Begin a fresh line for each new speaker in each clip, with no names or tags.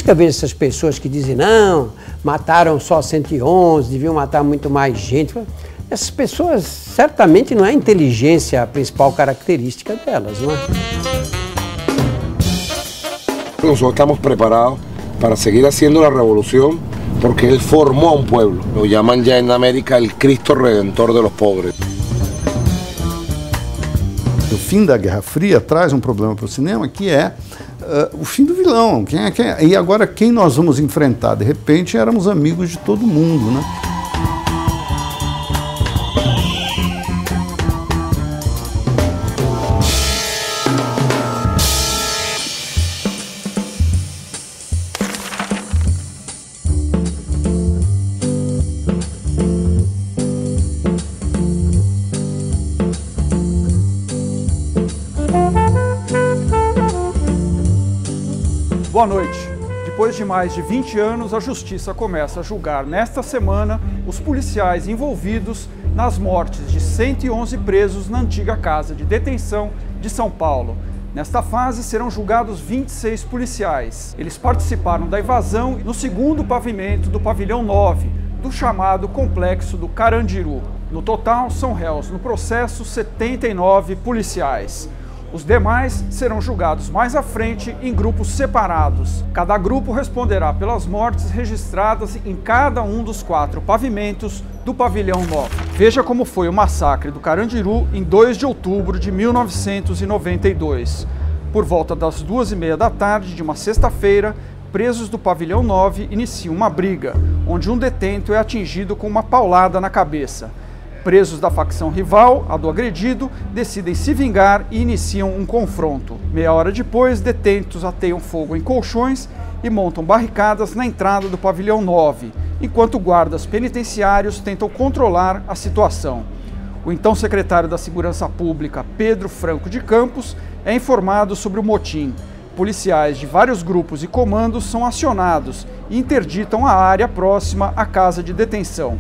que eu vejo essas pessoas que dizem, não, mataram só 111, deviam matar muito mais gente. Essas pessoas, certamente, não é a inteligência a principal característica delas, não é?
Nós estamos preparados para seguir haciendo la revolución porque él formó a un pueblo. Lo llaman ya en América el Cristo Redentor de los pobres.
O fim da Guerra Fria traz um problema para o cinema que é o fim do vilão. E agora quem nós vamos enfrentar? De repente éramos amigos de todo mundo, né?
Boa noite. Depois de mais de 20 anos, a Justiça começa a julgar nesta semana os policiais envolvidos nas mortes de 111 presos na antiga casa de detenção de São Paulo. Nesta fase serão julgados 26 policiais. Eles participaram da invasão no segundo pavimento do pavilhão 9, do chamado Complexo do Carandiru. No total, são réus no processo 79 policiais. Os demais serão julgados mais à frente em grupos separados. Cada grupo responderá pelas mortes registradas em cada um dos 4 pavimentos do pavilhão 9. Veja como foi o massacre do Carandiru em 2 de outubro de 1992. Por volta das 2h30 da tarde de uma sexta-feira, presos do pavilhão 9 iniciam uma briga, onde um detento é atingido com uma paulada na cabeça. Presos da facção rival, a do agredido, decidem se vingar e iniciam um confronto. Meia hora depois, detentos ateiam fogo em colchões e montam barricadas na entrada do pavilhão 9, enquanto guardas penitenciários tentam controlar a situação. O então secretário da Segurança Pública, Pedro Franco de Campos, é informado sobre o motim. Policiais de vários grupos e comandos são acionados e interditam a área próxima à casa de detenção.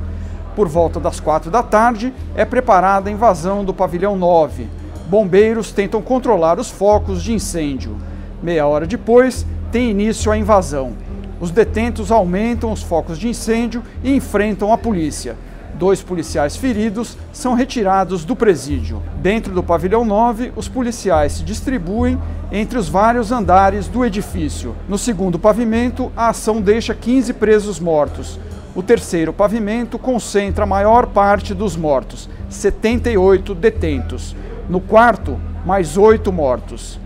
Por volta das 4 da tarde, é preparada a invasão do pavilhão 9. Bombeiros tentam controlar os focos de incêndio. Meia hora depois, tem início a invasão. Os detentos aumentam os focos de incêndio e enfrentam a polícia. 2 policiais feridos são retirados do presídio. Dentro do pavilhão 9, os policiais se distribuem entre os vários andares do edifício. No segundo pavimento, a ação deixa 15 presos mortos. O terceiro pavimento concentra a maior parte dos mortos, 78 detentos. No quarto, mais 8 mortos.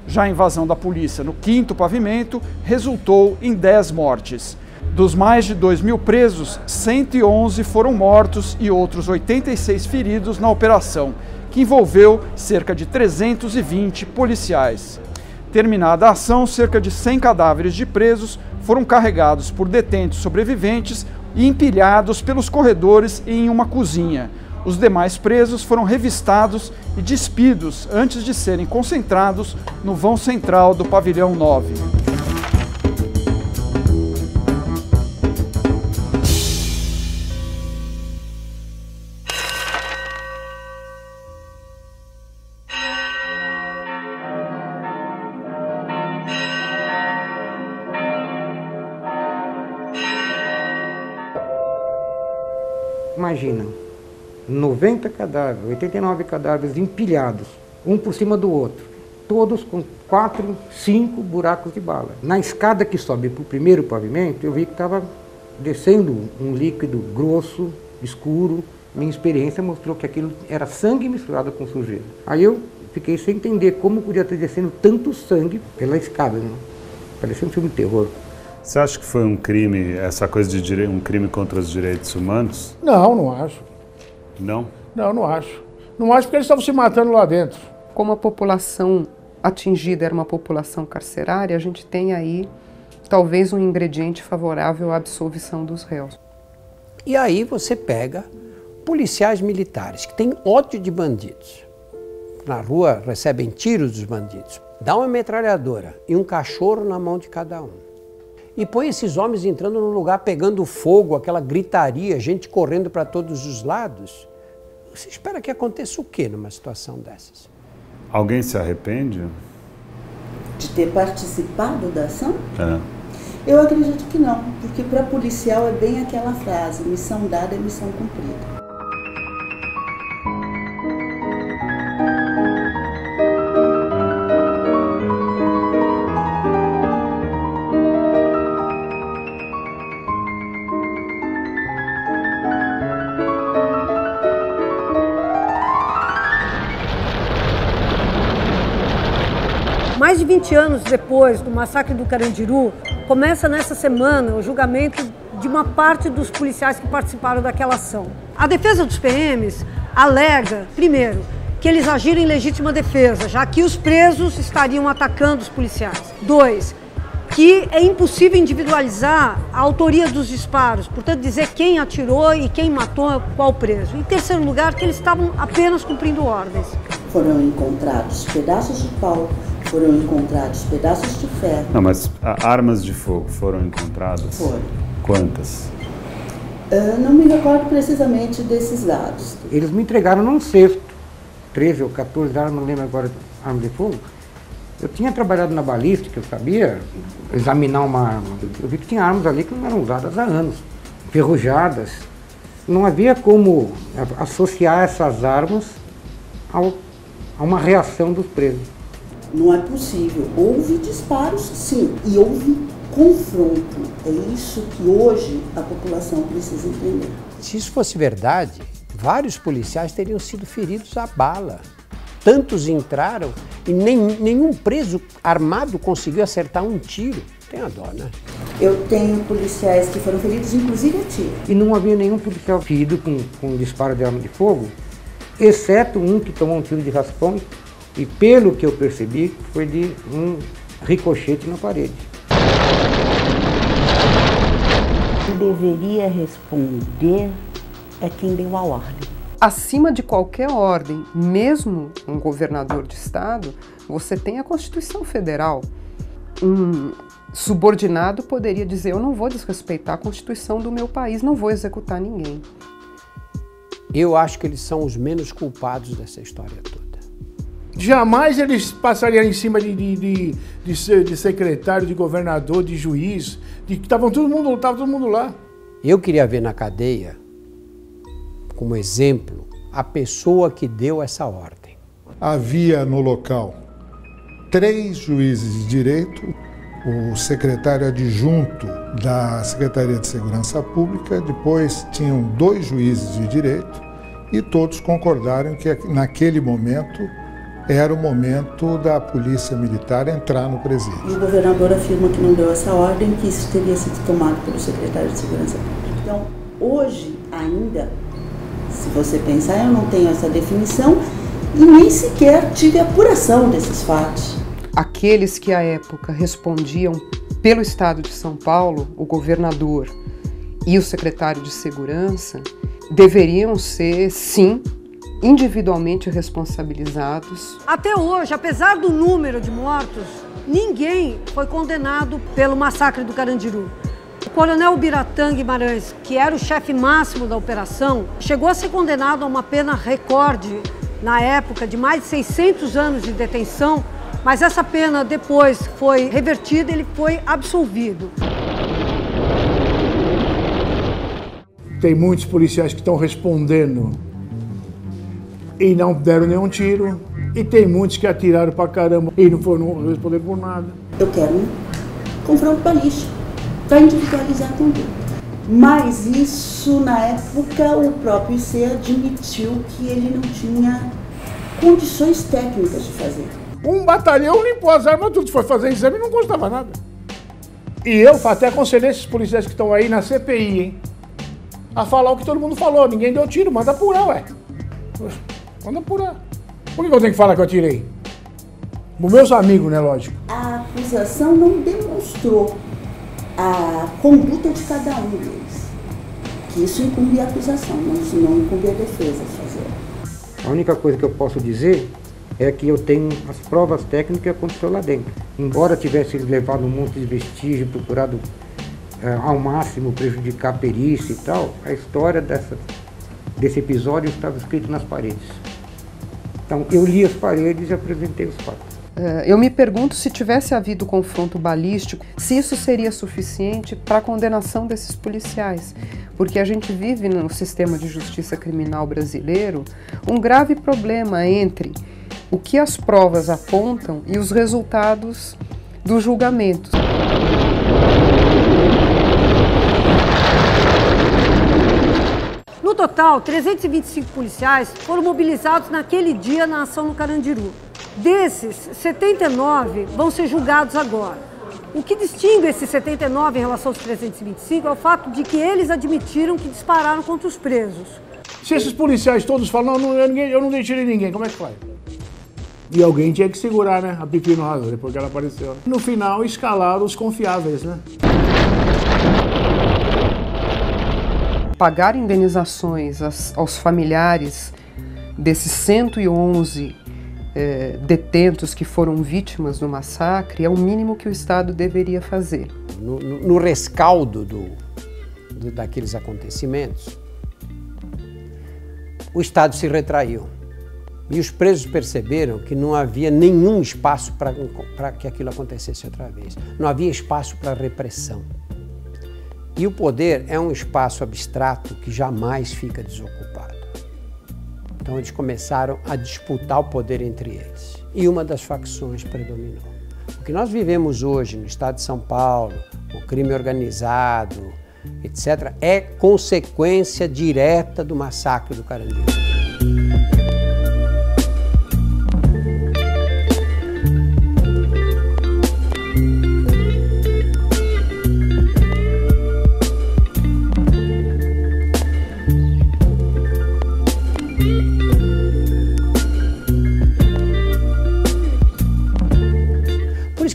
Já a invasão da polícia no quinto pavimento resultou em 10 mortes. Dos mais de 2.000 presos, 111 foram mortos e outros 86 feridos na operação, que envolveu cerca de 320 policiais. Terminada a ação, cerca de 100 cadáveres de presos foram carregados por detentos sobreviventes e empilhados pelos corredores em uma cozinha. Os demais presos foram revistados e despidos antes de serem concentrados no vão central do pavilhão 9.
Imagina, 90 cadáveres, 89 cadáveres empilhados, um por cima do outro, todos com 4, 5 buracos de bala. Na escada que sobe para o primeiro pavimento, eu vi que estava descendo um líquido grosso, escuro. Minha experiência mostrou que aquilo era sangue misturado com sujeira. Aí eu fiquei sem entender como podia estar descendo tanto sangue pela escada, né? Parecia um filme de terror.
Você acha que foi um crime, essa coisa de um crime contra os direitos humanos?
Não, não acho.
Não?
Não, não acho. Não acho porque eles estavam se matando lá dentro.
Como a população atingida era uma população carcerária, a gente tem aí talvez um ingrediente favorável à absolvição dos réus.
E aí você pega policiais militares que têm ódio de bandidos. Na rua recebem tiros dos bandidos. Dá uma metralhadora e um cachorro na mão de cada um. E põe esses homens entrando num lugar pegando fogo, aquela gritaria, gente correndo para todos os lados. Você espera que aconteça o quê numa situação dessas?
Alguém se arrepende?
De ter participado da ação?
É.
Eu acredito que não, porque para policial é bem aquela frase, missão dada é missão cumprida.
Mais de 20 anos depois do massacre do Carandiru, começa nessa semana o julgamento de uma parte dos policiais que participaram daquela ação. A defesa dos PMs alega, primeiro, que eles agiram em legítima defesa, já que os presos estariam atacando os policiais. 2, que é impossível individualizar a autoria dos disparos, portanto dizer quem atirou e quem matou qual preso. Em terceiro lugar, que eles estavam apenas cumprindo ordens.
Foram encontrados pedaços de pau, foram encontrados pedaços de ferro.
Não, mas armas de fogo foram encontradas?
Foram.
Quantas?
Não me recordo precisamente desses dados.
Eles me entregaram num cesto, 13 ou 14 armas, não lembro agora, armas de fogo. Eu tinha trabalhado na balística, eu sabia examinar uma arma. Eu vi que tinha armas ali que não eram usadas há anos, enferrujadas. Não havia como associar essas armas a uma reação dos presos.
Não é possível. Houve disparos, sim, e houve confronto. É isso que hoje a população precisa entender.
Se isso fosse verdade, vários policiais teriam sido feridos à bala. Tantos entraram e nenhum preso armado conseguiu acertar um tiro. Tem a dó, né?
Eu tenho policiais que foram feridos, inclusive a tiro.
E não havia nenhum policial ferido com disparo de arma de fogo, exceto um que tomou um tiro de raspão, e pelo que eu percebi, foi de um ricochete na parede.
Quem deveria responder é quem deu a ordem.
Acima de qualquer ordem, mesmo um governador de estado, você tem a Constituição Federal. Um subordinado poderia dizer: eu não vou desrespeitar a Constituição do meu país, não vou executar ninguém.
Eu acho que eles são os menos culpados dessa história toda.
Jamais eles passariam em cima de secretário, de governador, de juiz, de que estava todo mundo lá.
Eu queria ver na cadeia, como exemplo, a pessoa que deu essa ordem.
Havia no local 3 juízes de direito, o secretário adjunto da Secretaria de Segurança Pública, depois tinham 2 juízes de direito e todos concordaram que naquele momento era o momento da polícia militar entrar no presídio.
E o governador afirma que não deu essa ordem, que isso teria sido tomado pelo secretário de Segurança Pública. Então, hoje ainda, se você pensar, eu não tenho essa definição e nem sequer tive apuração desses fatos.
Aqueles que à época respondiam pelo Estado de São Paulo, o governador e o secretário de Segurança, deveriam ser, sim, individualmente responsabilizados.
Até hoje, apesar do número de mortos, ninguém foi condenado pelo massacre do Carandiru. O coronel Biratã Guimarães, que era o chefe máximo da operação, chegou a ser condenado a uma pena recorde, na época, de mais de 600 anos de detenção, mas essa pena depois foi revertida e ele foi absolvido.
Tem muitos policiais que estão respondendo e não deram nenhum tiro, e tem muitos que atiraram pra caramba e não responderam por nada.
Eu quero um confronto balístico, para individualizar também. Mas isso, na época, o próprio IC admitiu que ele não tinha condições técnicas de fazer.
Um batalhão limpou as armas, tudo foi fazer exame e não constava nada. E eu até aconselhei esses policiais que estão aí na CPI, hein, a falar o que todo mundo falou. Ninguém deu tiro, manda apurar, ué. Manda apurar. Por que eu tenho que falar que eu atirei? Os meus amigos, né, lógico.
A acusação não demonstrou a conduta de cada um deles. Que isso incumbe a acusação, não incumbe a defesa fazer.
A única coisa que eu posso dizer é que eu tenho as provas técnicas que aconteceu lá dentro. Embora tivesse levado um monte de vestígio, procurado ao máximo prejudicar a perícia e tal, a história desse episódio estava escrito nas paredes. Então eu li as paredes e apresentei os fatos.
Eu me pergunto se tivesse havido confronto balístico, se isso seria suficiente para a condenação desses policiais. Porque a gente vive no sistema de justiça criminal brasileiro um grave problema entre o que as provas apontam e os resultados dos julgamentos.
No total, 325 policiais foram mobilizados naquele dia na ação no Carandiru. Desses, 79 vão ser julgados agora. O que distingue esses 79 em relação aos 325 é o fato de que eles admitiram que dispararam contra os presos.
Se esses policiais todos falam, não, eu não detirei ninguém, como é que faz? E alguém tinha que segurar, né, a Pepino Razão, depois que ela apareceu. No final, escalaram os confiáveis, né?
Pagar indenizações aos familiares desses 111 detentos que foram vítimas do massacre é o mínimo que o Estado deveria fazer.
No rescaldo daqueles acontecimentos, o Estado se retraiu. E os presos perceberam que não havia nenhum espaço para que aquilo acontecesse outra vez. Não havia espaço para repressão. E o poder é um espaço abstrato que jamais fica desocupado. Então eles começaram a disputar o poder entre eles. E uma das facções predominou. O que nós vivemos hoje no estado de São Paulo, o crime organizado, etc., é consequência direta do massacre do Carandiru.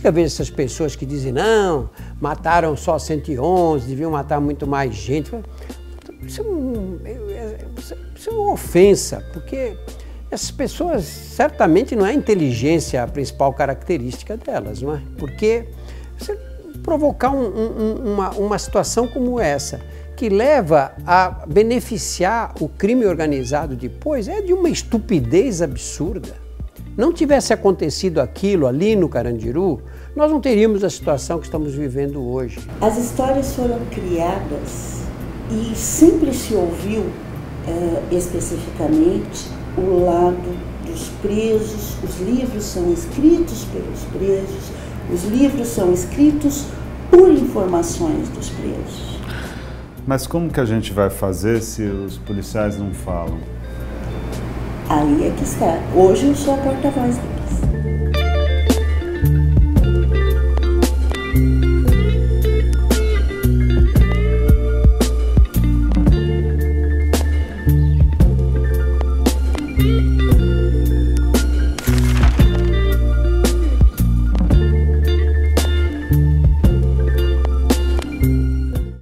Que eu vejo essas pessoas que dizem, não, mataram só 111, deviam matar muito mais gente. Isso é uma ofensa, porque essas pessoas certamente não é a inteligência a principal característica delas, não é? Porque você provocar uma situação como essa, que leva a beneficiar o crime organizado depois, é de uma estupidez absurda. Não tivesse acontecido aquilo ali no Carandiru, nós não teríamos a situação que estamos vivendo hoje.
As histórias foram criadas e sempre se ouviu especificamente o lado dos presos. Os livros são escritos pelos presos, os livros são escritos por informações dos presos.
Mas como que a gente vai fazer se os policiais não falam?
Aí é que está. Hoje eu sou a porta-voz dele.